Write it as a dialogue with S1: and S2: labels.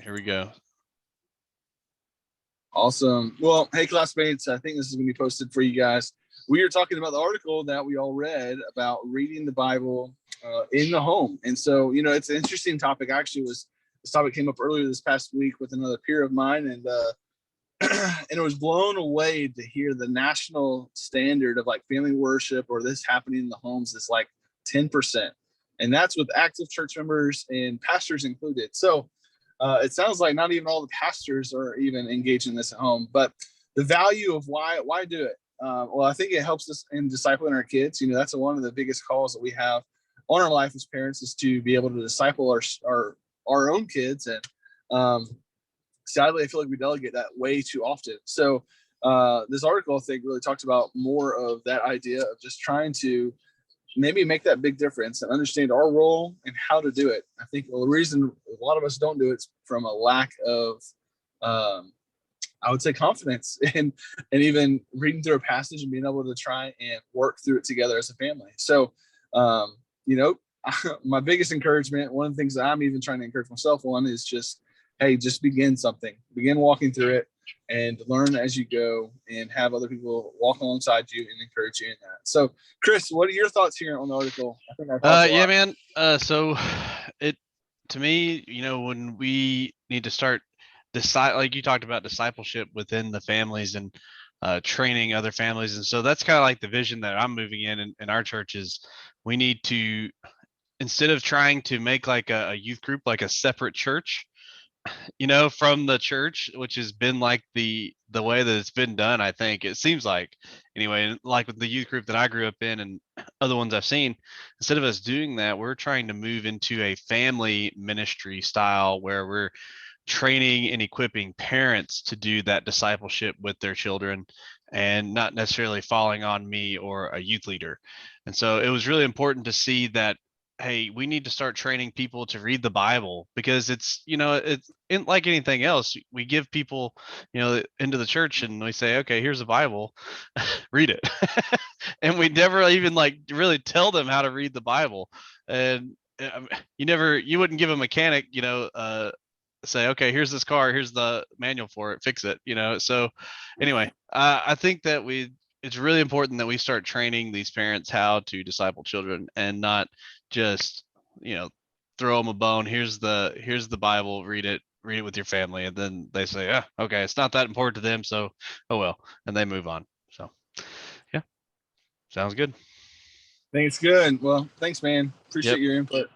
S1: Here we go.
S2: Awesome. Well, hey, classmates, I think this is going to be posted for you guys. We are talking about the article that we all read about reading the Bible in the home. And so, it's an interesting topic. Actually, this topic came up earlier this past week with another peer of mine, and and it was blown away to hear the national standard of like family worship or this happening in the homes is like 10%. And that's with active church members and pastors included. So it sounds like not even all the pastors are even engaged in this at home, but the value of why do it? Well, I think it helps us in discipling our kids. That's one of the biggest calls that we have on our life as parents is to be able to disciple our own kids. And sadly, I feel like we delegate that way too often. So this article, I think, really talks about more of that idea of just trying to maybe make that big difference and understand our role and how to do it. I think the reason a lot of us don't do it is from a lack of, I would say, confidence and even reading through a passage and being able to try and work through it together as a family. So, you know, my biggest encouragement, one of the things that I'm even trying to encourage myself on is just, hey, just begin something, begin walking through it and learn as you go and have other people walk alongside you and encourage you in that. So, Chris, what are your thoughts here on the article? I think our thoughts a
S1: Yeah,
S2: lot.
S1: man. So it to me, when we need to start decide, like you talked about discipleship within the families and training other families, and so that's kind of like the vision that I'm moving in our church is we need to, instead of trying to make like a youth group like a separate church, from the church, which has been like the way that it's been done. I think it seems like, anyway, like with the youth group that I grew up in and other ones I've seen, instead of us doing that, we're trying to move into a family ministry style where we're training and equipping parents to do that discipleship with their children and not necessarily falling on me or a youth leader. And so it was really important to see that, hey, we need to start training people to read the Bible, because it's like anything else. We give people, into the church and we say, okay, here's the Bible, read it. And we never even like really tell them how to read the Bible. And you wouldn't give a mechanic, say, okay, here's this car, here's the manual for it, fix it, So anyway, I think that it's really important that we start training these parents how to disciple children and not just, throw them a bone. Here's the Bible, read it with your family, and then they say, okay, it's not that important to them, so oh well, and they move on. So yeah, sounds good.
S2: I think it's good. Well, thanks, man.
S1: Yep.
S2: Appreciate your input.